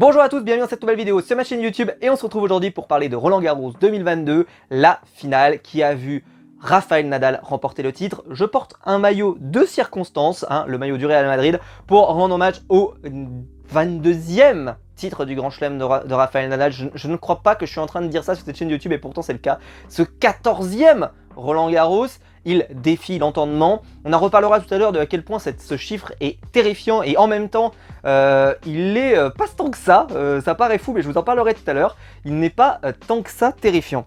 Bonjour à tous, bienvenue dans cette nouvelle vidéo sur ma chaîne YouTube et on se retrouve aujourd'hui pour parler de Roland Garros 2022, la finale qui a vu Rafael Nadal remporter le titre. Je porte un maillot de circonstance, le maillot du Real Madrid, pour rendre hommage au 22e titre du Grand Chelem de Rafael Nadal. Je ne crois pas que je suis en train de dire ça sur cette chaîne YouTube et pourtant c'est le cas. Ce 14e Roland Garros, il défie l'entendement. On en reparlera tout à l'heure de à quel point ce chiffre est terrifiant et en même temps, il est pas tant que ça. Ça paraît fou, mais je vous en parlerai tout à l'heure. Il n'est pas tant que ça terrifiant.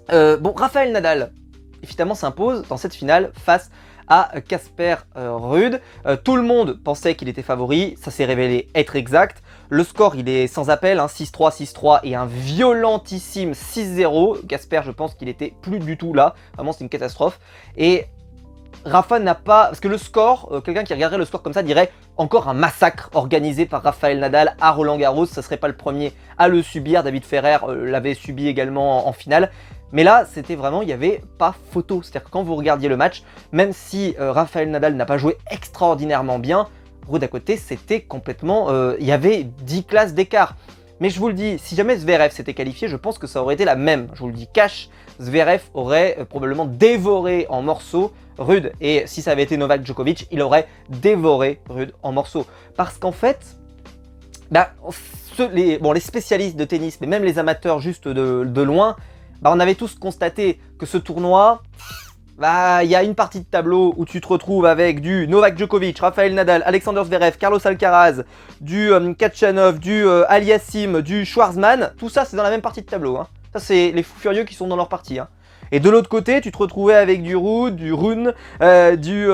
Bon, Rafael Nadal, évidemment, s'impose dans cette finale face à Casper Ruud. Tout le monde pensait qu'il était favori, ça s'est révélé être exact. Le score, il est sans appel, 6-3, 6-3 et un violentissime 6-0. Casper, je pense qu'il était plus du tout là, vraiment c'est une catastrophe. Et Rafa n'a pas... Parce que le score, quelqu'un qui regarderait le score comme ça dirait encore un massacre organisé par Rafael Nadal à Roland Garros. Ça ne serait pas le premier à le subir, David Ferrer l'avait subi également en finale. Mais là, c'était vraiment, il n'y avait pas photo. C'est-à-dire que quand vous regardiez le match, même si Rafael Nadal n'a pas joué extraordinairement bien, Ruud à côté, c'était complètement... il y avait 10 classes d'écart. Mais je vous le dis, si jamais Zverev s'était qualifié, je pense que ça aurait été la même. Je vous le dis cash, Zverev aurait probablement dévoré en morceaux Ruud. Et si ça avait été Novak Djokovic, il aurait dévoré Ruud en morceaux. Parce qu'en fait, les spécialistes de tennis, mais même les amateurs juste de loin, on avait tous constaté que ce tournoi, il y a une partie de tableau où tu te retrouves avec du Novak Djokovic, Rafael Nadal, Alexander Zverev, Carlos Alcaraz, du Khachanov, du Aliassim, du Schwartzman. Tout ça, c'est dans la même partie de tableau. Ça, c'est les fous furieux qui sont dans leur partie. Et de l'autre côté, tu te retrouvais avec du Ruud, du Rune, du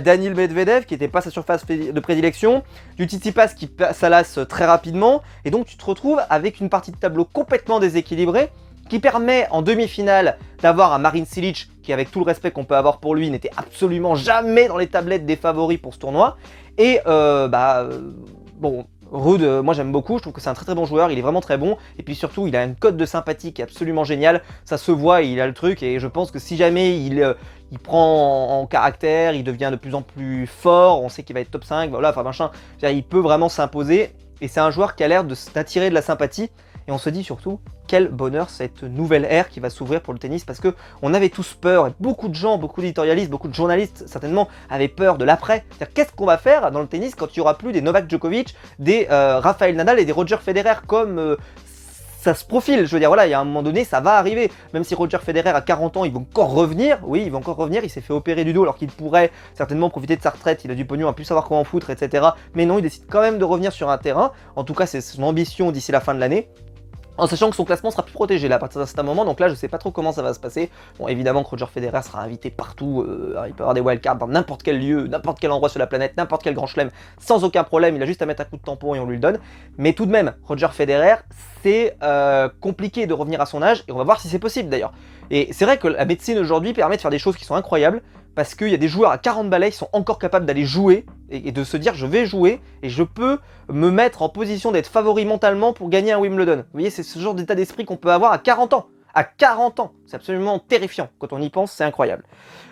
Daniil Medvedev qui n'était pas sa surface de prédilection, du Tsitsipas qui s'alasse très rapidement. Et donc, tu te retrouves avec une partie de tableau complètement déséquilibrée, qui permet en demi-finale d'avoir un Marin Cilic qui, avec tout le respect qu'on peut avoir pour lui, n'était absolument jamais dans les tablettes des favoris pour ce tournoi. Et bon, Ruud, moi j'aime beaucoup, je trouve que c'est un très bon joueur, il est vraiment très bon. Et puis surtout, il a une cote de sympathie qui est absolument géniale, ça se voit, il a le truc. Et je pense que si jamais il prend en caractère, il devient de plus en plus fort, on sait qu'il va être top 5, voilà, enfin machin, il peut vraiment s'imposer. Et c'est un joueur qui a l'air d'attirer de la sympathie. Et on se dit surtout, quel bonheur cette nouvelle ère qui va s'ouvrir pour le tennis, parce que on avait tous peur, et beaucoup de gens, beaucoup d'éditorialistes, beaucoup de journalistes certainement avaient peur de l'après. C'est-à-dire qu'est-ce qu'on va faire dans le tennis quand il n'y aura plus des Novak Djokovic, des Rafael Nadal et des Roger Federer comme ça se profile. Je veux dire, voilà, il y a un moment donné, ça va arriver. Même si Roger Federer à 40 ans, il va encore revenir. Oui, il va encore revenir. Il s'est fait opérer du dos alors qu'il pourrait certainement profiter de sa retraite. Il a du pognon, a pu savoir comment foutre, etc. Mais non, il décide quand même de revenir sur un terrain. En tout cas, c'est son ambition d'ici la fin de l'année. En sachant que son classement sera plus protégé là, à partir d'un certain moment, donc là je sais pas trop comment ça va se passer. Bon, évidemment que Roger Federer sera invité partout, il peut avoir des wildcards dans n'importe quel lieu, n'importe quel endroit sur la planète, n'importe quel grand chelem, sans aucun problème, il a juste à mettre un coup de tampon et on lui le donne. Mais tout de même, Roger Federer, c'est compliqué de revenir à son âge, et on va voir si c'est possible d'ailleurs. Et c'est vrai que la médecine aujourd'hui permet de faire des choses qui sont incroyables, parce qu'il y a des joueurs à 40 balais qui sont encore capables d'aller jouer et de se dire je vais jouer et je peux me mettre en position d'être favori mentalement pour gagner un Wimbledon. Vous voyez, c'est ce genre d'état d'esprit qu'on peut avoir à 40 ans. À 40 ans, c'est absolument terrifiant. Quand on y pense, c'est incroyable.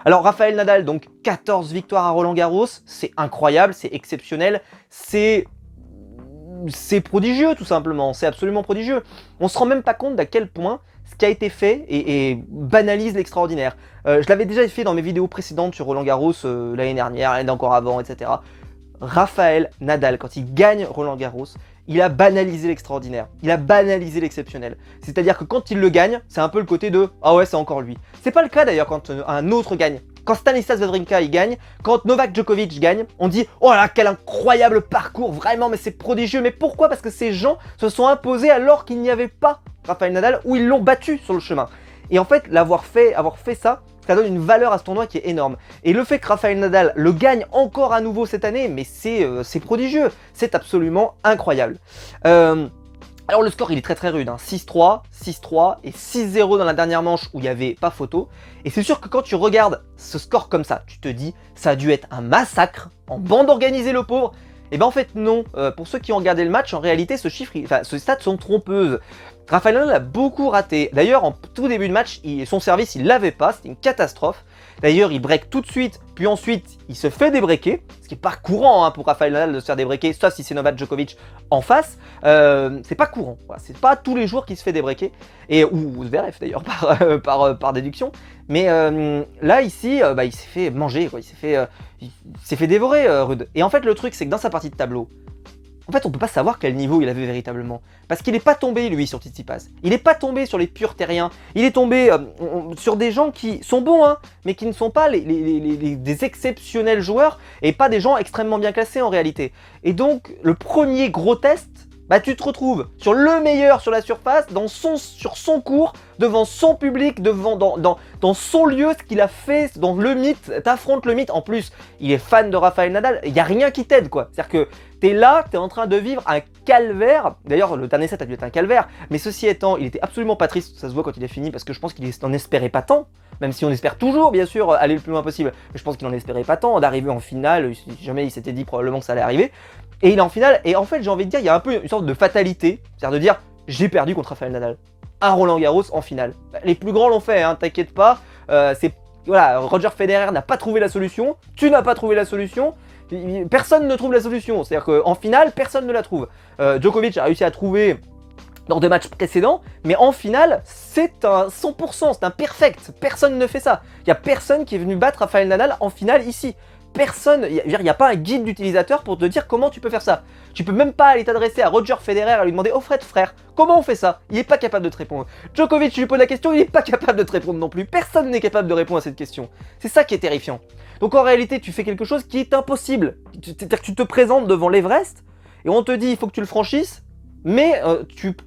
Alors Rafael Nadal, donc 14 victoires à Roland Garros, c'est incroyable, c'est exceptionnel, c'est prodigieux tout simplement, c'est absolument prodigieux. On se rend même pas compte d'à quel point ce qui a été fait et banalise l'extraordinaire. Je l'avais déjà fait dans mes vidéos précédentes sur Roland Garros l'année dernière, l'année encore avant, etc. Rafael Nadal, quand il gagne Roland Garros, il a banalisé l'extraordinaire, il a banalisé l'exceptionnel. C'est-à-dire que quand il le gagne, c'est un peu le côté de « Ah ouais, c'est encore lui ». C'est pas le cas d'ailleurs quand un autre gagne. Quand Stanislas Wawrinka il gagne, quand Novak Djokovic gagne, on dit « Oh là, quel incroyable parcours, vraiment, mais c'est prodigieux ». Mais pourquoi? Parce que ces gens se sont imposés alors qu'il n'y avait pas Rafael Nadal, ou ils l'ont battu sur le chemin. Et en fait, avoir fait ça, ça donne une valeur à ce tournoi qui est énorme. Et le fait que Rafael Nadal le gagne encore à nouveau cette année, mais c'est prodigieux, c'est absolument incroyable. Alors le score il est très rude, 6-3, 6-3 et 6-0 dans la dernière manche où il n'y avait pas photo. Et c'est sûr que quand tu regardes ce score comme ça, tu te dis ça a dû être un massacre, en bande organisée le pauvre. Et ben en fait non, pour ceux qui ont regardé le match, en réalité ce chiffre, ces stats sont trompeuses. Rafael Nadal a beaucoup raté. D'ailleurs, en tout début de match, son service, il l'avait pas, c'était une catastrophe. D'ailleurs, il break tout de suite, puis ensuite, il se fait débreaker, ce qui n'est pas courant hein, pour Rafael Nadal de se faire débreaker, sauf si c'est Novak Djokovic en face. C'est pas courant, voilà. C'est pas tous les jours qu'il se fait débreaker, ou Zverev d'ailleurs, par déduction. Mais là, ici, il s'est fait manger, quoi. Il s'est fait dévorer, Rude. Et en fait, le truc, c'est que dans sa partie de tableau, en fait, on peut pas savoir quel niveau il avait véritablement. Parce qu'il n'est pas tombé, lui, sur Tsitsipas. Il n'est pas tombé sur les purs terriens. Il est tombé sur des gens qui sont bons, hein, mais qui ne sont pas des exceptionnels joueurs, et pas des gens extrêmement bien classés en réalité. Et donc, le premier gros test, tu te retrouves sur le meilleur sur la surface, sur son cours, devant son public, dans son lieu, ce qu'il a fait, dans le mythe, t'affrontes le mythe. En plus, il est fan de Rafael Nadal, il n'y a rien qui t'aide, quoi. C'est-à-dire que t'es là, t'es en train de vivre un calvaire. D'ailleurs, le dernier set a dû être un calvaire, mais ceci étant, il était absolument pas triste, ça se voit quand il est fini, parce que je pense qu'il n'en espérait pas tant, même si on espère toujours, bien sûr, aller le plus loin possible, mais je pense qu'il n'en espérait pas tant, d'arriver en finale, si jamais il s'était dit probablement que ça allait arriver. Et il est en finale, et en fait, j'ai envie de dire, il y a un peu une sorte de fatalité, c'est-à-dire de dire, j'ai perdu contre Rafael Nadal, à Roland Garros en finale. Les plus grands l'ont fait, hein, t'inquiète pas, voilà, Roger Federer n'a pas trouvé la solution, tu n'as pas trouvé la solution, personne ne trouve la solution, c'est-à-dire qu'en finale, personne ne la trouve. Djokovic a réussi à trouver dans des matchs précédents, mais en finale, c'est un 100%, c'est un perfect, personne ne fait ça. Il n'y a personne qui est venu battre Rafael Nadal en finale ici. Personne, il n'y a pas un guide d'utilisateur pour te dire comment tu peux faire ça. Tu peux même pas aller t'adresser à Roger Federer et lui demander « Oh Fred frère, comment on fait ça ?» Il n'est pas capable de te répondre. Djokovic, tu lui poses la question, il n'est pas capable de te répondre non plus. Personne n'est capable de répondre à cette question. C'est ça qui est terrifiant. Donc en réalité, tu fais quelque chose qui est impossible. C'est-à-dire que tu te présentes devant l'Everest et on te dit « Il faut que tu le franchisses », mais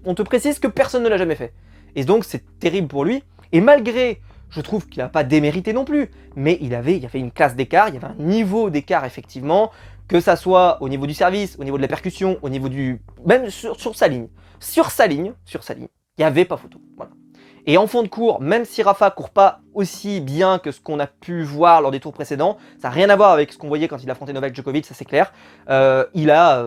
on te précise que personne ne l'a jamais fait. Et donc c'est terrible pour lui. Et malgré... Je trouve qu'il n'a pas démérité non plus, mais il y avait une classe d'écart, il y avait un niveau d'écart effectivement, que ça soit au niveau du service, au niveau de la percussion, au niveau du... même sur sa ligne. Sur sa ligne, il n'y avait pas photo. Voilà. Et en fond de cours, même si Rafa court pas aussi bien que ce qu'on a pu voir lors des tours précédents, ça n'a rien à voir avec ce qu'on voyait quand il affrontait Novak Djokovic, ça c'est clair. Il a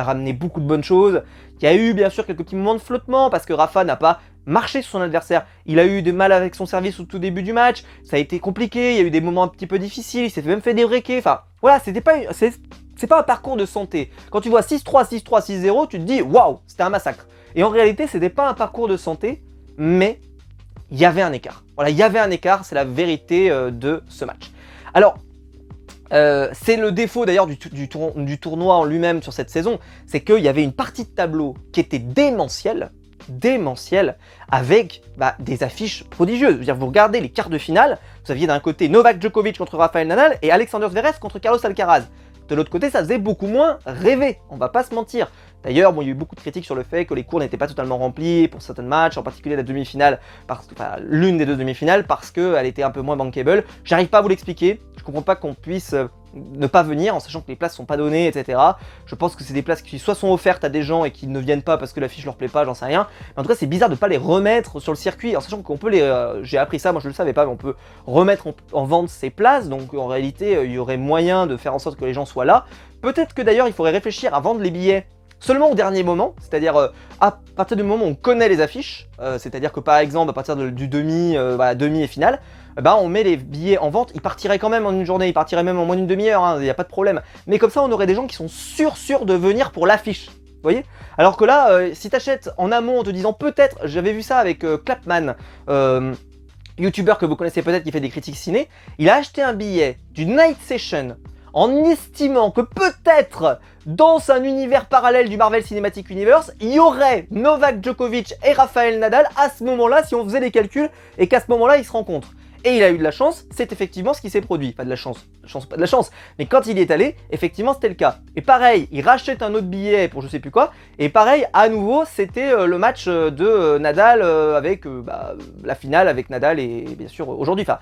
ramené beaucoup de bonnes choses. Il y a eu bien sûr quelques petits moments de flottement parce que Rafa n'a pas marché sur son adversaire. Il a eu du mal avec son service au tout début du match, ça a été compliqué, il y a eu des moments un petit peu difficiles, il s'est même fait débreaker. Enfin voilà, c'est pas un parcours de santé. Quand tu vois 6-3, 6-3, 6-0, tu te dis waouh, c'était un massacre. Et en réalité, c'était pas un parcours de santé, mais il y avait un écart. Voilà, il y avait un écart, c'est la vérité de ce match. Alors, c'est le défaut d'ailleurs du tournoi en lui-même sur cette saison, c'est qu'il y avait une partie de tableau qui était démentielle, avec des affiches prodigieuses. Je veux dire, vous regardez les quarts de finale, vous aviez d'un côté Novak Djokovic contre Rafael Nadal et Alexander Zverev contre Carlos Alcaraz. De l'autre côté, ça faisait beaucoup moins rêver, on va pas se mentir. D'ailleurs, il y a eu beaucoup de critiques sur le fait que les cours n'étaient pas totalement remplis pour certains matchs, en particulier la demi-finale, l'une des deux demi-finales, parce qu'elle était un peu moins bankable. J'arrive pas à vous l'expliquer, je comprends pas qu'on puisse ne pas venir, en sachant que les places sont pas données, etc. Je pense que c'est des places qui soit sont offertes à des gens et qui ne viennent pas parce que l'affiche leur plaît pas, j'en sais rien. Mais en tout cas, c'est bizarre de pas les remettre sur le circuit, en sachant qu'on peut j'ai appris ça, moi je le savais pas, mais on peut remettre en vente ces places, donc en réalité, il y aurait moyen de faire en sorte que les gens soient là. Peut-être que d'ailleurs, il faudrait réfléchir à vendre les billets seulement au dernier moment, c'est-à-dire à partir du moment où on connaît les affiches, c'est-à-dire que par exemple à partir du demi et finale, on met les billets en vente, ils partiraient quand même en une journée, ils partiraient même en moins d'une demi-heure, il n'y a pas de problème. Mais comme ça on aurait des gens qui sont sûrs de venir pour l'affiche, vous voyez. Alors que là, si t'achètes en amont en te disant peut-être, j'avais vu ça avec Clapman, youtubeur que vous connaissez peut-être qui fait des critiques ciné, il a acheté un billet du Night Session en estimant que peut-être dans un univers parallèle du Marvel Cinematic Universe, il y aurait Novak Djokovic et Rafael Nadal à ce moment-là si on faisait les calculs et qu'à ce moment-là ils se rencontrent. Et il a eu de la chance, c'est effectivement ce qui s'est produit. Pas de la chance, pas de la chance, mais quand il y est allé, effectivement c'était le cas. Et pareil, il rachète un autre billet pour je sais plus quoi, et pareil, à nouveau, c'était le match de Nadal avec la finale avec Nadal et bien sûr aujourd'hui. Enfin,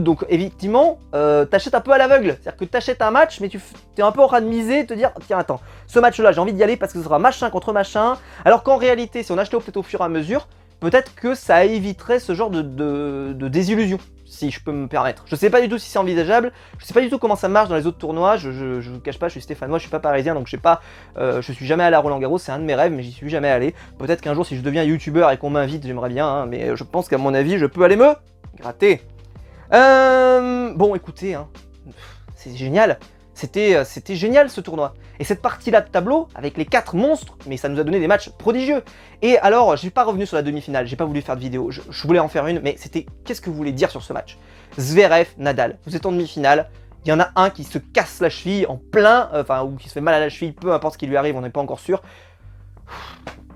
donc effectivement, t'achètes un peu à l'aveugle, c'est-à-dire que t'achètes un match, mais tu es un peu en train de miser, te dire, tiens attends, ce match-là j'ai envie d'y aller parce que ce sera machin contre machin, alors qu'en réalité, si on achetait peut-être au fur et à mesure, peut-être que ça éviterait ce genre de désillusion. si je peux me permettre. Je sais pas du tout si c'est envisageable, je sais pas du tout comment ça marche dans les autres tournois, je vous cache pas, je suis stéphanois, je suis pas parisien, donc je sais pas, je suis jamais allé à Roland-Garros, c'est un de mes rêves, mais j'y suis jamais allé. Peut-être qu'un jour, si je deviens youtubeur et qu'on m'invite, j'aimerais bien, hein, mais je pense qu'à mon avis, je peux aller me gratter. Bon, écoutez, hein, c'est génial. C'était génial ce tournoi. Et cette partie-là de tableau, avec les 4 monstres, mais ça nous a donné des matchs prodigieux. Et alors, j'ai pas revenu sur la demi-finale, j'ai pas voulu faire de vidéo, je voulais en faire une, mais c'était, qu'est-ce que vous voulez dire sur ce match? Zverev, Nadal, vous êtes en demi-finale, il y en a un qui se casse la cheville en plein, ou qui se fait mal à la cheville, peu importe ce qui lui arrive, on n'est pas encore sûr.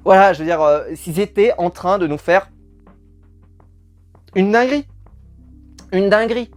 Voilà, je veux dire, ils étaient en train de nous faire une dinguerie. Une dinguerie.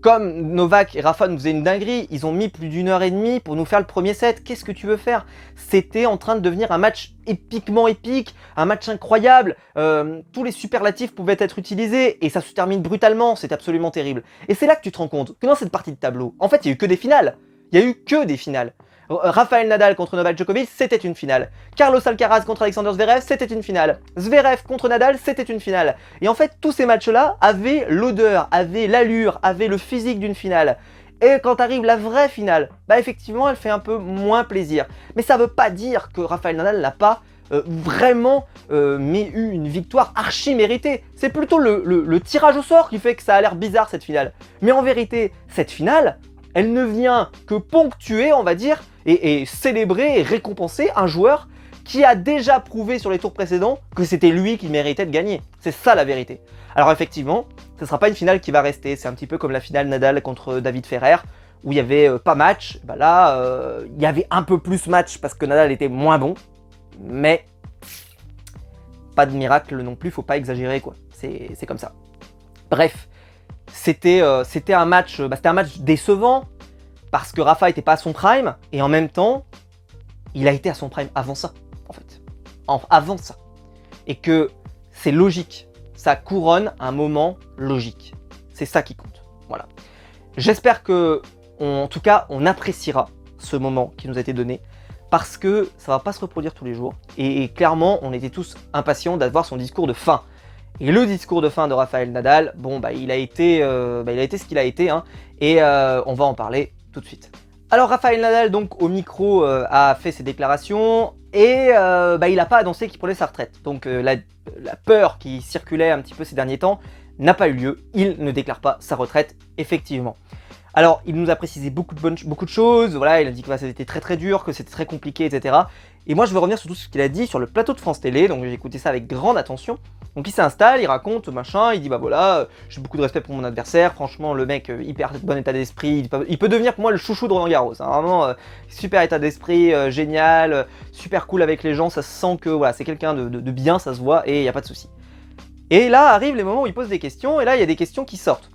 Comme Novak et Rafa nous faisaient une dinguerie, ils ont mis plus d'1h30 pour nous faire le premier set. Qu'est-ce que tu veux faire? C'était en train de devenir un match épiquement épique, un match incroyable. Tous les superlatifs pouvaient être utilisés et ça se termine brutalement. C'est absolument terrible. Et c'est là que tu te rends compte que dans cette partie de tableau, en fait, il n'y a eu que des finales. Il n'y a eu que des finales. Rafael Nadal contre Novak Djokovic, c'était une finale. Carlos Alcaraz contre Alexander Zverev, c'était une finale. Zverev contre Nadal, c'était une finale. Et en fait, tous ces matchs-là avaient l'odeur, avaient l'allure, avaient le physique d'une finale. Et quand arrive la vraie finale, bah effectivement, elle fait un peu moins plaisir. Mais ça veut pas dire que Rafael Nadal n'a pas vraiment eu une victoire archi méritée. C'est plutôt le tirage au sort qui fait que ça a l'air bizarre cette finale. Mais en vérité, cette finale, elle ne vient que ponctuer, on va dire, et célébrer et récompenser un joueur qui a déjà prouvé sur les tours précédents que c'était lui qui méritait de gagner. C'est ça la vérité. Alors effectivement, ce ne sera pas une finale qui va rester. C'est un petit peu comme la finale Nadal contre David Ferrer, où il n'y avait pas match. Bah là, il y avait un peu plus match parce que Nadal était moins bon. Mais pas de miracle non plus, faut pas exagérer quoi. C'est comme ça. Bref, c'était un match décevant parce que Rafa était pas à son prime et en même temps, il a été à son prime avant ça, en fait. Avant ça. Et que c'est logique. Ça couronne un moment logique. C'est ça qui compte. Voilà. J'espère que, en tout cas, on appréciera ce moment qui nous a été donné parce que ça va pas se reproduire tous les jours. Et clairement, on était tous impatients d'avoir son discours de fin. Et le discours de fin de Rafael Nadal, bon, il a été ce qu'il a été, hein, et on va en parler tout de suite. Alors Rafael Nadal, donc au micro, a fait ses déclarations, et il n'a pas annoncé qu'il prenait sa retraite. Donc la peur qui circulait un petit peu ces derniers temps n'a pas eu lieu, il ne déclare pas sa retraite, effectivement. Alors, il nous a précisé beaucoup de choses, voilà, il a dit que c'était très très dur, que c'était très compliqué, etc. Et moi, je veux revenir sur tout ce qu'il a dit sur le plateau de France Télé, donc j'ai écouté ça avec grande attention. Donc il s'installe, il raconte, machin, il dit bah voilà, j'ai beaucoup de respect pour mon adversaire, franchement, le mec, hyper bon état d'esprit, il peut devenir pour moi le chouchou de Roland Garros, hein, vraiment, super état d'esprit, génial, super cool avec les gens, ça se sent que voilà, c'est quelqu'un de bien, ça se voit, et il n'y a pas de souci. Et là arrivent les moments où il pose des questions, et là il y a des questions qui sortent.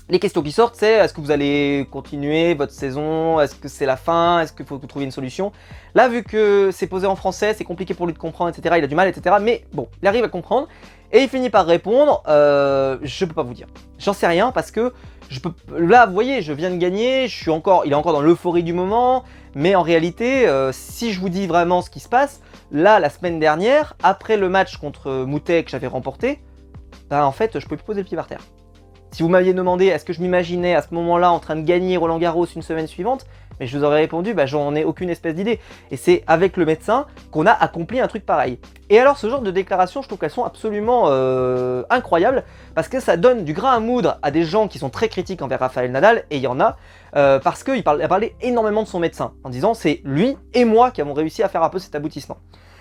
Les questions qui sortent, c'est est-ce que vous allez continuer votre saison? Est-ce que c'est la fin? Est-ce qu'il faut que vous trouviez une solution? Là, vu que c'est posé en français, c'est compliqué pour lui de comprendre, etc. Il a du mal, etc. Mais bon, il arrive à comprendre. Et il finit par répondre, je peux pas vous dire. J'en sais rien parce que là, vous voyez, je viens de gagner, il est encore dans l'euphorie du moment. Mais en réalité, si je vous dis vraiment ce qui se passe, là, la semaine dernière, après le match contre Moutet que j'avais remporté, en fait, je pouvais plus poser le pied par terre. Si vous m'aviez demandé est-ce que je m'imaginais à ce moment-là en train de gagner Roland Garros une semaine suivante, mais je vous aurais répondu, j'en ai aucune espèce d'idée. Et c'est avec le médecin qu'on a accompli un truc pareil. Et alors ce genre de déclarations, je trouve qu'elles sont absolument incroyables, parce que ça donne du grain à moudre à des gens qui sont très critiques envers Rafael Nadal, et il y en a, parce qu'il a parlé énormément de son médecin, en disant c'est lui et moi qui avons réussi à faire un peu cet aboutissement.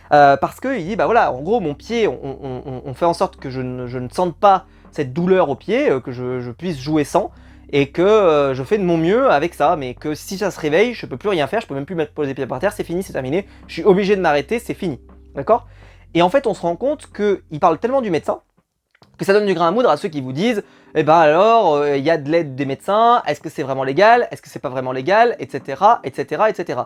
Parce qu'il dit, voilà, en gros, mon pied, on fait en sorte que je ne sente pas cette douleur au pied, que je puisse jouer sans, et que je fais de mon mieux avec ça, mais que si ça se réveille, je peux plus rien faire, je peux même plus mettre poser les pieds par terre, c'est fini, c'est terminé, je suis obligé de m'arrêter, c'est fini, d'accord? Et en fait, on se rend compte qu'il parle tellement du médecin, que ça donne du grain à moudre à ceux qui vous disent « Eh ben alors, il y a de l'aide des médecins, est-ce que c'est vraiment légal? Est-ce que c'est pas vraiment légal? Etc. etc. etc. »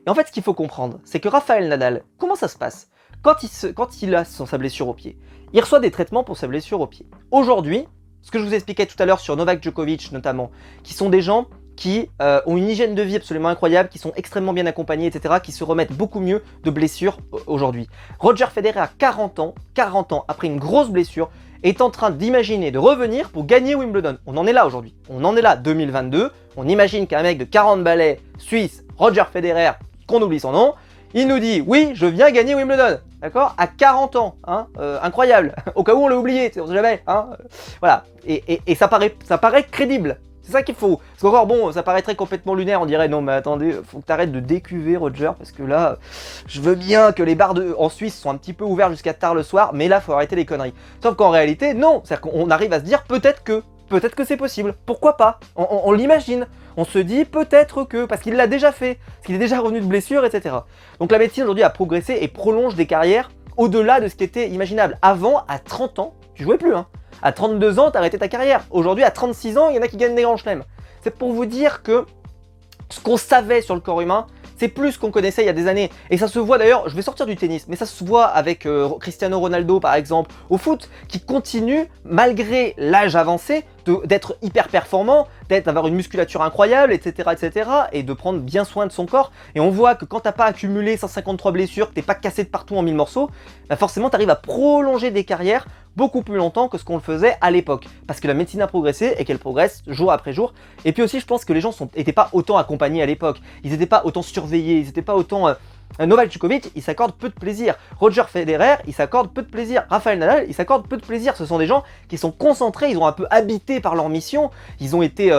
Et en fait, ce qu'il faut comprendre, c'est que Rafael Nadal, comment ça se passe? Quand il a sa blessure au pied, il reçoit des traitements pour sa blessure au pied. Aujourd'hui, ce que je vous expliquais tout à l'heure sur Novak Djokovic notamment, qui sont des gens qui ont une hygiène de vie absolument incroyable, qui sont extrêmement bien accompagnés, etc., qui se remettent beaucoup mieux de blessures aujourd'hui. Roger Federer a 40 ans, après une grosse blessure, est en train d'imaginer de revenir pour gagner Wimbledon. On en est là aujourd'hui. On en est là, 2022. On imagine qu'un mec de 40 balais suisse, Roger Federer, qu'on oublie son nom, il nous dit oui, je viens gagner Wimbledon, d'accord, à 40 ans, hein, incroyable. Au cas où on l'a oublié, on sait jamais, hein, voilà. Et ça paraît crédible. C'est ça qu'il faut. Parce qu'encore, bon, ça paraîtrait complètement lunaire, on dirait, non mais attendez, faut que t'arrêtes de décuver Roger, parce que là, je veux bien que les bars en Suisse sont un petit peu ouverts jusqu'à tard le soir, mais là, faut arrêter les conneries. Sauf qu'en réalité, non, c'est-à-dire qu'on arrive à se dire peut-être que c'est possible, pourquoi pas, on l'imagine, on se dit peut-être que, parce qu'il l'a déjà fait, parce qu'il est déjà revenu de blessure, etc. Donc la médecine aujourd'hui a progressé et prolonge des carrières au-delà de ce qui était imaginable. Avant, à 30 ans, tu jouais plus, hein. À 32 ans, t'arrêtais ta carrière. Aujourd'hui, à 36 ans, il y en a qui gagnent des grands chelems. C'est pour vous dire que ce qu'on savait sur le corps humain, c'est plus qu'on connaissait il y a des années. Et ça se voit d'ailleurs, je vais sortir du tennis, mais ça se voit avec Cristiano Ronaldo par exemple, au foot, qui continue, malgré l'âge avancé, d'être hyper performant, d'avoir une musculature incroyable, etc., etc., et de prendre bien soin de son corps. Et on voit que quand t'as pas accumulé 153 blessures, que t'es pas cassé de partout en 1000 morceaux, bah forcément t'arrives à prolonger des carrières beaucoup plus longtemps que ce qu'on le faisait à l'époque. Parce que la médecine a progressé et qu'elle progresse jour après jour. Et puis aussi, je pense que les gens n'étaient pas autant accompagnés à l'époque. Ils n'étaient pas autant surveillés, ils n'étaient pas autant... Novak Djokovic, il s'accorde peu de plaisir. Roger Federer, il s'accorde peu de plaisir. Rafael Nadal, il s'accorde peu de plaisir. Ce sont des gens qui sont concentrés, ils ont un peu habité par leur mission. Ils ont été...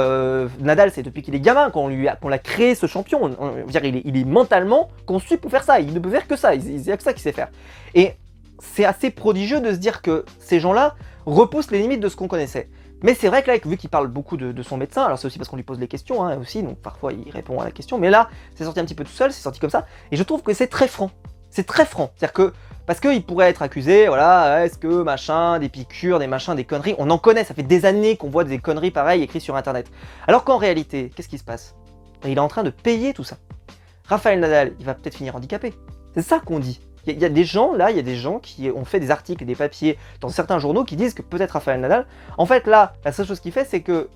Nadal, c'est depuis qu'il est gamin qu'on l'a créé ce champion. Il est mentalement conçu pour faire ça. Il ne peut faire que ça. Il n'y a que ça qu'il sait faire. Et c'est assez prodigieux de se dire que ces gens-là repoussent les limites de ce qu'on connaissait. Mais c'est vrai que là, vu qu'il parle beaucoup de son médecin, alors c'est aussi parce qu'on lui pose les questions, hein, aussi, donc parfois il répond à la question, mais là, c'est sorti un petit peu tout seul, c'est sorti comme ça, et je trouve que c'est très franc. C'est très franc. C'est-à-dire que, parce qu'il pourrait être accusé, voilà, est-ce que machin, des piqûres, des machins, des conneries, on en connaît, ça fait des années qu'on voit des conneries pareilles écrites sur Internet. Alors qu'en réalité, qu'est-ce qui se passe? Il est en train de payer tout ça. Rafael Nadal, il va peut-être finir handicapé. C'est ça qu'on dit. Il y a des gens, là, il y a des gens qui ont fait des articles et des papiers dans certains journaux qui disent que peut-être Rafael Nadal, en fait là, la seule chose qu'il fait, c'est que,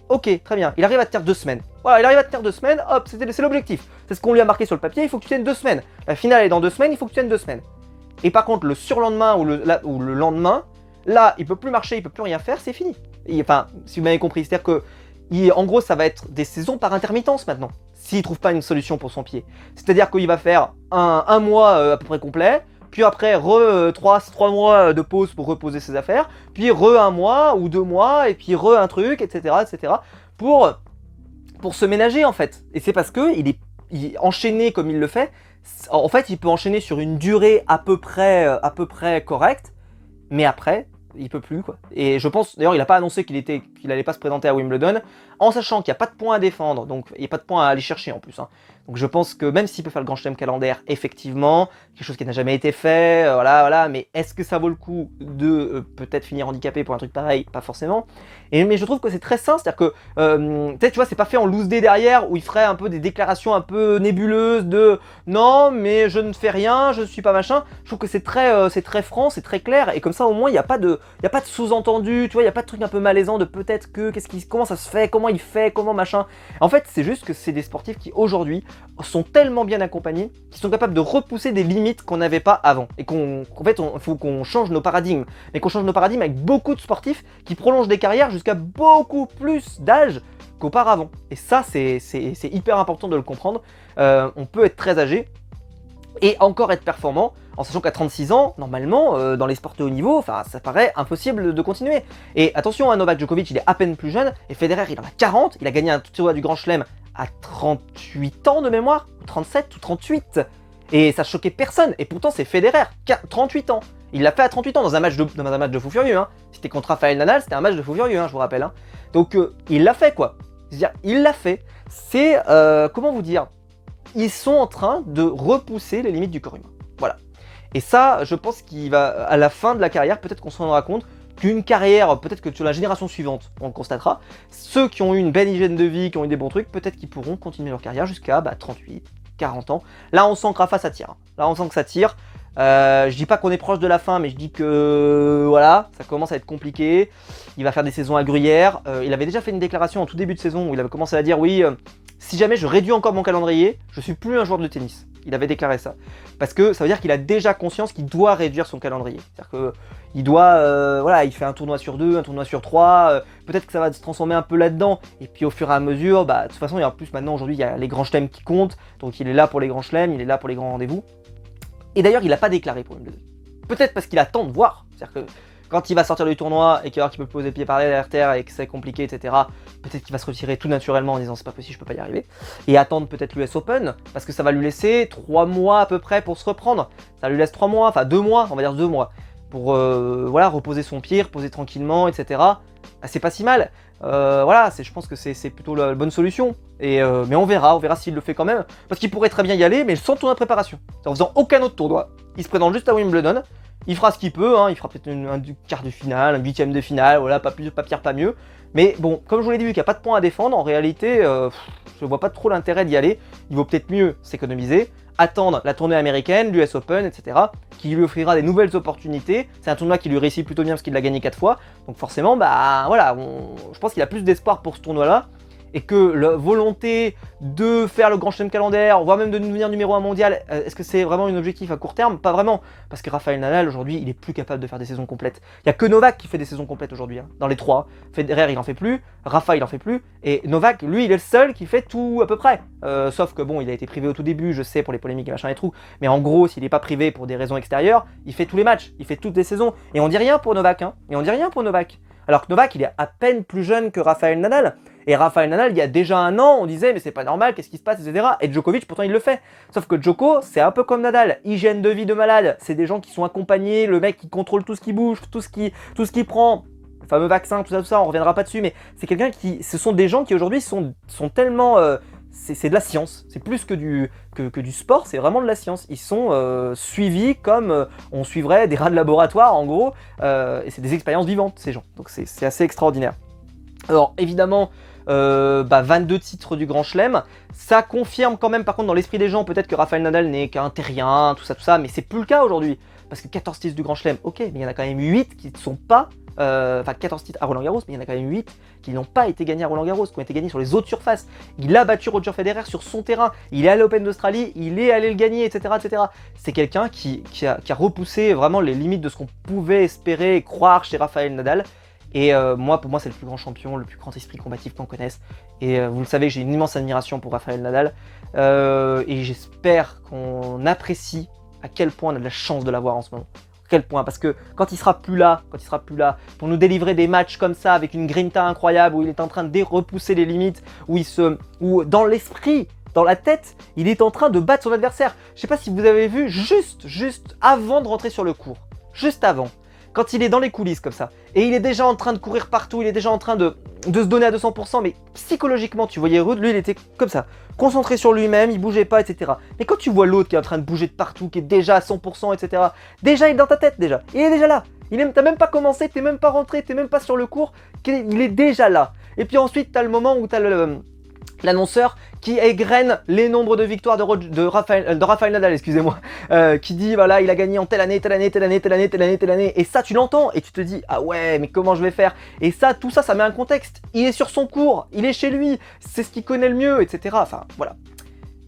ok, très bien, il arrive à tenir 2 semaines. Voilà, il arrive à tenir 2 semaines, hop, c'est l'objectif. C'est ce qu'on lui a marqué sur le papier, il faut que tu tiennes 2 semaines. La finale est dans 2 semaines, il faut que tu tiennes 2 semaines. Et par contre, le surlendemain ou le lendemain, là, il peut plus marcher, il peut plus rien faire, c'est fini. Enfin, si vous m'avez compris, c'est-à-dire que, en gros, ça va être des saisons par intermittence maintenant, s'il ne trouve pas une solution pour son pied. C'est-à-dire qu'il va faire un mois à peu près complet, puis après 3 mois de pause pour reposer ses affaires, puis un mois ou 2 mois, et puis un truc, etc., pour se ménager en fait. Et c'est parce que il est enchaîné comme il le fait, en fait il peut enchaîner sur une durée à peu près correcte, mais après... il peut plus quoi. Et je pense, d'ailleurs il n'a pas annoncé qu'il allait pas se présenter à Wimbledon, en sachant qu'il n'y a pas de points à défendre, donc il n'y a pas de points à aller chercher en plus, hein. Donc je pense que même s'il peut faire le grand chelem calendaire, effectivement, quelque chose qui n'a jamais été fait, voilà, mais est-ce que ça vaut le coup de peut-être finir handicapé pour un truc pareil? Pas forcément. Mais je trouve que c'est très sain, c'est-à-dire que, peut-être tu vois, c'est pas fait en loose day derrière, où il ferait un peu des déclarations un peu nébuleuses de « non, mais je ne fais rien, je suis pas machin ». Je trouve que c'est très franc, c'est très clair, et comme ça au moins il n'y a pas de sous-entendu, tu vois, il n'y a pas de truc un peu malaisant de peut-être que, comment ça se fait, comment il fait, comment machin. En fait, c'est juste que c'est des sportifs qui aujourd'hui sont tellement bien accompagnés, qui sont capables de repousser des limites qu'on n'avait pas avant. Et qu'en fait, il faut qu'on change nos paradigmes. Mais qu'on change nos paradigmes avec beaucoup de sportifs qui prolongent des carrières jusqu'à beaucoup plus d'âge qu'auparavant. Et ça, c'est hyper important de le comprendre. On peut être très âgé et encore être performant, en sachant qu'à 36 ans, normalement, dans les sports de haut niveau, ça paraît impossible de continuer. Et attention, hein, Novak Djokovic, il est à peine plus jeune, et Federer, il en a 40, il a gagné un tournoi du Grand Chelem à 38 ans de mémoire, ou 37 ou 38, et ça choquait personne, et pourtant c'est Federer, 38 ans. Il l'a fait à 38 ans dans un match de fou furieux, hein. C'était contre Rafael Nadal, c'était un match de fou furieux, hein, je vous rappelle, hein. Donc il l'a fait quoi. C'est-à-dire, il l'a fait. C'est, comment vous dire, ils sont en train de repousser les limites du corps humain. Voilà. Et ça, je pense qu'il va, à la fin de la carrière, peut-être qu'on se rendra compte qu'une carrière, peut-être que sur la génération suivante, on le constatera, ceux qui ont eu une belle hygiène de vie, qui ont eu des bons trucs, peut-être qu'ils pourront continuer leur carrière jusqu'à 38, 40 ans. Là, on sent que Rafa, ça tire. Là, on sent que ça tire. Je dis pas qu'on est proche de la fin, mais je dis que voilà, ça commence à être compliqué. Il va faire des saisons à Gruyère. Il avait déjà fait une déclaration en tout début de saison où il avait commencé à dire oui, si jamais je réduis encore mon calendrier, je suis plus un joueur de tennis. Il avait déclaré ça. Parce que ça veut dire qu'il a déjà conscience qu'il doit réduire son calendrier. C'est-à-dire qu'il doit, voilà, il fait un tournoi sur 2, un tournoi sur 3, peut-être que ça va se transformer un peu là-dedans, et puis au fur et à mesure, bah, de toute façon, et en plus maintenant aujourd'hui, il y a les grands chelems qui comptent, donc il est là pour les grands chelems, il est là pour les grands rendez-vous. Et d'ailleurs, il n'a pas déclaré pour Wimbledon. Peut-être parce qu'il attend de voir. C'est-à-dire que quand il va sortir du tournoi et qu'il va voir qu'il peut poser le pied par terre et que c'est compliqué, etc., peut-être qu'il va se retirer tout naturellement en disant c'est pas possible, je peux pas y arriver. Et attendre peut-être l'US Open, parce que ça va lui laisser 3 mois à peu près pour se reprendre. Ça lui laisse 3 mois, enfin 2 mois, on va dire 2 mois, pour voilà, reposer son pied, reposer tranquillement, etc. Bah, c'est pas si mal. Voilà, je pense que c'est plutôt la bonne solution. Mais on verra s'il le fait quand même. Parce qu'il pourrait très bien y aller, mais sans tournoi de préparation. En faisant aucun autre tournoi. Il se présente juste à Wimbledon. Il fera ce qu'il peut, hein, il fera peut-être un quart de finale, un huitième de finale, voilà, pas plus, pas pire, pas mieux. Mais bon, comme je vous l'ai dit, vu qu'il n'y a pas de points à défendre, en réalité, je vois pas trop l'intérêt d'y aller. Il vaut peut-être mieux s'économiser, attendre la tournée américaine, l'US Open, etc., qui lui offrira des nouvelles opportunités. C'est un tournoi qui lui réussit plutôt bien parce qu'il l'a gagné 4 fois. Donc forcément, bah voilà, je pense qu'il a plus d'espoir pour ce tournoi-là. Et que la volonté de faire le grand chelem calendaire, voire même de devenir numéro 1 mondial, est-ce que c'est vraiment un objectif à court terme? Pas vraiment, parce que Rafael Nadal aujourd'hui, il est plus capable de faire des saisons complètes. Il n'y a que Novak qui fait des saisons complètes aujourd'hui, hein, dans les 3. Federer, il en fait plus, Rafa, il en fait plus, et Novak, lui, il est le seul qui fait tout à peu près. Sauf que bon, il a été privé au tout début, je sais, pour les polémiques et machin et tout, mais en gros, s'il n'est pas privé pour des raisons extérieures, il fait tous les matchs, il fait toutes les saisons, et on dit rien pour Novak, hein, et on dit rien pour Novak. Alors que Novak, il est à peine plus jeune que Rafael Nadal. Et Rafael Nadal, il y a déjà un an, on disait mais c'est pas normal, qu'est-ce qui se passe, etc. Et Djokovic, pourtant, il le fait. Sauf que Djoko, c'est un peu comme Nadal. Hygiène de vie de malade. C'est des gens qui sont accompagnés, le mec qui contrôle tout ce qui bouge, tout ce qui prend. Le fameux vaccin, tout ça, on reviendra pas dessus. Mais c'est quelqu'un qui. Ce sont des gens qui aujourd'hui sont tellement. C'est de la science. C'est plus que du sport, c'est vraiment de la science. Ils sont suivis comme on suivrait des rats de laboratoire, en gros. Et c'est des expériences vivantes, ces gens. Donc c'est assez extraordinaire. Alors évidemment, 22 titres du Grand Chelem, ça confirme quand même par contre dans l'esprit des gens peut-être que Rafael Nadal n'est qu'un terrien, tout ça, mais c'est plus le cas aujourd'hui. Parce que 14 titres du Grand Chelem, ok, mais il y en a quand même 8 qui ne sont pas... Enfin 14 titres à Roland Garros, mais il y en a quand même 8 qui n'ont pas été gagnés à Roland Garros, qui ont été gagnés sur les autres surfaces. Il a battu Roger Federer sur son terrain, il est allé à l'Open d'Australie, il est allé le gagner, etc. etc. C'est quelqu'un qui a repoussé vraiment les limites de ce qu'on pouvait espérer et croire chez Rafael Nadal. Et pour moi, c'est le plus grand champion, le plus grand esprit combatif qu'on connaisse. Et vous le savez, j'ai une immense admiration pour Rafael Nadal. Et j'espère qu'on apprécie à quel point on a de la chance de l'avoir en ce moment. À quel point, parce que quand il sera plus là, pour nous délivrer des matchs comme ça, avec une grinta incroyable, où il est en train de repousser les limites, où dans l'esprit, dans la tête, il est en train de battre son adversaire. Je sais pas si vous avez vu, juste avant de rentrer sur le court, juste avant, quand il est dans les coulisses comme ça, et il est déjà en train de courir partout, il est déjà en train de se donner à 200%, mais psychologiquement, tu voyais Ruud, lui, il était comme ça, concentré sur lui-même, il bougeait pas, etc. Mais quand tu vois l'autre qui est en train de bouger de partout, qui est déjà à 100%, etc., déjà, il est dans ta tête, déjà, il est déjà là. T'as même pas commencé, t'es même pas rentré, t'es même pas sur le court, il est déjà là. Et puis ensuite, t'as le moment où t'as l'annonceur qui égrène les nombres de victoires de Rafael Nadal, excusez-moi, qui dit voilà, il a gagné en telle année, et ça tu l'entends et tu te dis ah ouais, mais comment je vais faire? Et ça, tout ça, ça met un contexte. Il est sur son cours, il est chez lui, c'est ce qu'il connaît le mieux, etc. Enfin voilà.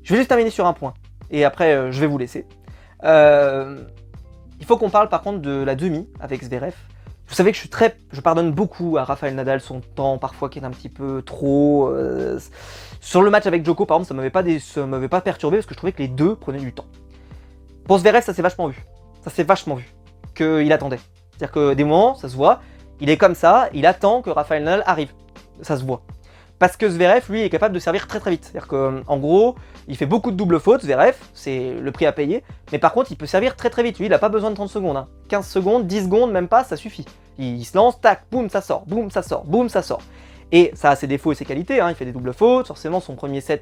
Je vais juste terminer sur un point et après je vais vous laisser. Il faut qu'on parle par contre de la demi avec Zverev. Vous savez que je pardonne beaucoup à Rafael Nadal son temps parfois qui est un petit peu trop. Sur le match avec Djoko, par exemple, ça m'avait pas perturbé parce que je trouvais que les deux prenaient du temps. Pour Zverev, ça s'est vachement vu. Qu'il attendait. C'est-à-dire que des moments, ça se voit, il est comme ça, il attend que Rafael Nadal arrive. Ça se voit. Parce que Zverev, lui, est capable de servir très très vite. C'est-à-dire qu'en gros, il fait beaucoup de doubles fautes, Zverev, c'est le prix à payer. Mais par contre, il peut servir très très vite. Lui, il n'a pas besoin de 30 secondes. Hein. 15 secondes, 10 secondes, même pas, ça suffit. Il se lance, tac, boum, ça sort, boum, ça sort, boum, ça sort. Et ça a ses défauts et ses qualités, hein. Il fait des doubles fautes, forcément son premier service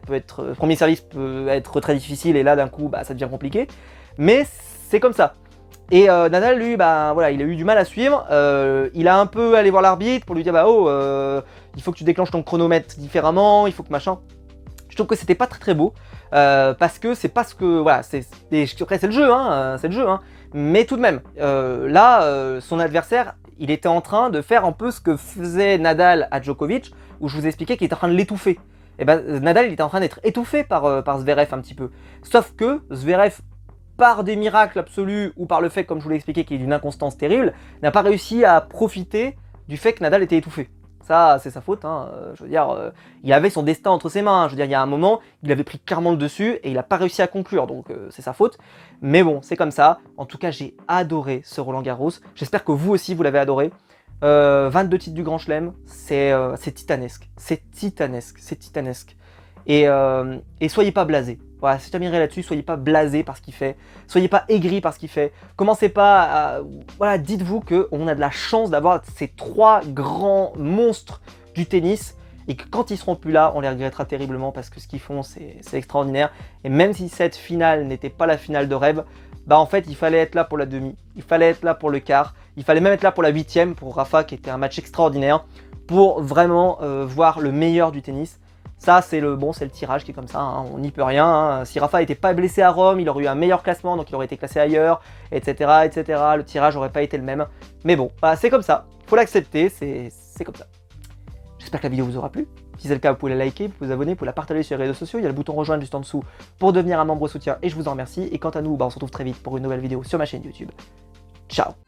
peut être très difficile et là d'un coup ça devient compliqué. Mais c'est comme ça. Et Nadal, lui, voilà, il a eu du mal à suivre. Il a un peu allé voir l'arbitre pour lui dire il faut que tu déclenches ton chronomètre différemment, il faut que machin. Je trouve que c'était pas très très beau parce que c'est pas ce que voilà, après c'est le jeu, hein, Mais tout de même, son adversaire, il était en train de faire un peu ce que faisait Nadal à Djokovic, où je vous expliquais qu'il était en train de l'étouffer. et ben Nadal il était en train d'être étouffé par Zverev un petit peu. Sauf que Zverev, par des miracles absolus ou par le fait, comme je vous l'ai expliqué, qu'il est d'une inconstance terrible, n'a pas réussi à profiter du fait que Nadal était étouffé. Ça, c'est sa faute, hein. Je veux dire, il avait son destin entre ses mains, hein. Je veux dire, il y a un moment, il avait pris clairement le dessus et il n'a pas réussi à conclure, donc c'est sa faute. Mais bon, c'est comme ça. En tout cas, j'ai adoré ce Roland Garros. J'espère que vous aussi, vous l'avez adoré. 22 titres du Grand Chelem, c'est titanesque. C'est titanesque, c'est titanesque. Et soyez pas blasés. Voilà, si je terminerai là-dessus, soyez pas blasés par ce qu'il fait. Soyez pas aigris par ce qu'il fait. Commencez pas à... Voilà, dites-vous qu'on a de la chance d'avoir ces 3 grands monstres du tennis et que quand ils seront plus là, on les regrettera terriblement parce que ce qu'ils font, c'est extraordinaire. Et même si cette finale n'était pas la finale de rêve, bah en fait, il fallait être là pour la demi, il fallait être là pour le quart, il fallait même être là pour la 8e pour Rafa qui était un match extraordinaire pour vraiment voir le meilleur du tennis. Ça, c'est le tirage qui est comme ça, hein, on n'y peut rien. Hein. Si Rafa n'était pas blessé à Rome, il aurait eu un meilleur classement, donc il aurait été classé ailleurs, etc. etc. Le tirage n'aurait pas été le même. Mais bon, bah, c'est comme ça, il faut l'accepter, c'est comme ça. J'espère que la vidéo vous aura plu. Si c'est le cas, vous pouvez la liker, vous pouvez vous abonner, vous pouvez la partager sur les réseaux sociaux. Il y a le bouton rejoindre juste en dessous pour devenir un membre soutien et je vous en remercie. Et quant à nous, bah, on se retrouve très vite pour une nouvelle vidéo sur ma chaîne YouTube. Ciao!